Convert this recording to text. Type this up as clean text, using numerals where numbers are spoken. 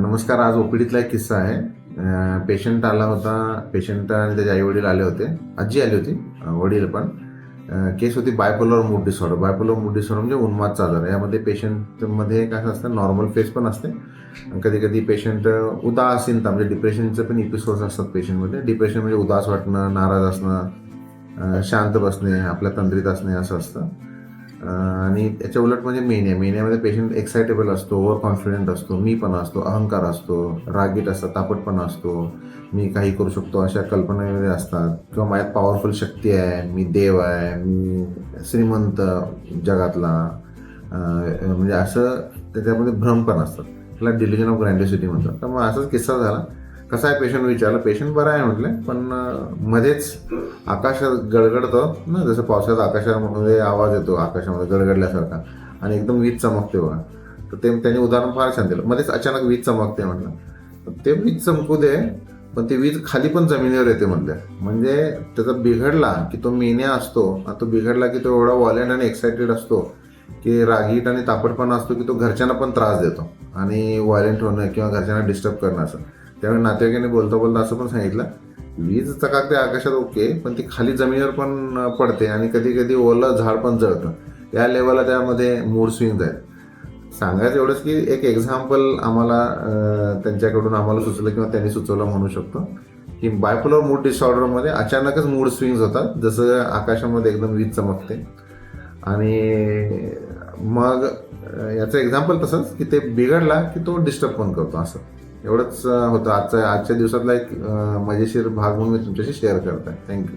नमस्कार. आज ओपीडीतला एक किस्सा आहे. पेशंट आला होता. पेशंट आणि त्याचे आई वडील आले होते. आजी आली होती, वडील पण. केस होती bipolar mood disorder. Bipolar mood disorder म्हणजे उन्मादचा आजार. यामध्ये पेशंटमध्ये कसं असतं, नॉर्मल फेस पण असते. कधी कधी पेशंट उदासीनता म्हणजे डिप्रेशनचे पण एपिसोड्स असतात पेशंटमध्ये. डिप्रेशन म्हणजे उदास वाटणं, नाराज असणं, शांत बसणे, आपल्या तंद्रीत असणे असं असतं. आणि त्याच्या उलट म्हणजे मेनियामध्ये पेशंट एक्सायटेबल असतो, ओव्हर कॉन्फिडंट असतो, मी पण असतो, अहंकार असतो, रागीट असतात, तापटपणा असतो, मी काही करू शकतो अशा कल्पनेमध्ये असतात. किंवा माझ्यात पॉवरफुल शक्ती आहे, मी देव आहे, मी श्रीमंत जगातला, म्हणजे असं त्याच्यामध्ये भ्रम पण असतात. त्याला डिल्युजन ऑफ ग्रँडिओसिटी म्हणतात. तर मग असाच किस्सा झाला. कसा आहे पेशंट विचारला. पेशंट बरा आहे म्हटलं, पण मध्येच आकाशात गडगडतं ना, जसं पावसाळ्यात आकाशामध्ये आवाज येतो, आकाशामध्ये गडगडल्यासारखा, आणि एकदम वीज चमकते बघा. तर ते त्यांनी उदाहरण फार छान दिलं. मध्येच अचानक वीज चमकते म्हटलं. ते वीज चमकू दे, पण ती वीज खाली पण जमिनीवर येते म्हटलं. म्हणजे त्याचा बिघडला की तो मेन्या असतो, तो बिघडला की तो एवढा वॉलेंट आणि एक्सायटेड असतो की रागीट आणि तापटपणा असतो की तो घरच्यांना पण त्रास देतो आणि व्हायलेंट होणं किंवा घरच्यांना डिस्टर्ब करणं असं. त्यामुळे नातेवाईकांनी बोलता बोलता असं पण सांगितलं, वीज चकाकते आकाशात ओके, पण ती खाली जमिनीवर पण पडते आणि कधी कधी ओलं झाड पण जळतं. या लेवलला त्यामध्ये मूड स्विंग आहेत. सांगायचं एवढंच की एक एक्झाम्पल आम्हाला त्यांच्याकडून आम्हाला सुचलं किंवा त्यांनी सुचवलं म्हणू शकतो की बायपोलर मूड डिसऑर्डरमध्ये अचानकच मूड स्विंग्स होतात, जसं आकाशामध्ये एकदम वीज चमकते. आणि मग याचं एक्झाम्पल तसंच की ते बिघडला की तो डिस्टर्ब पण करतो असं. एवढंच होतं आजच्या दिवसातला एक मजेशीर भाग म्हणून मी तुमच्याशी शेअर करत आहे. थँक्यू.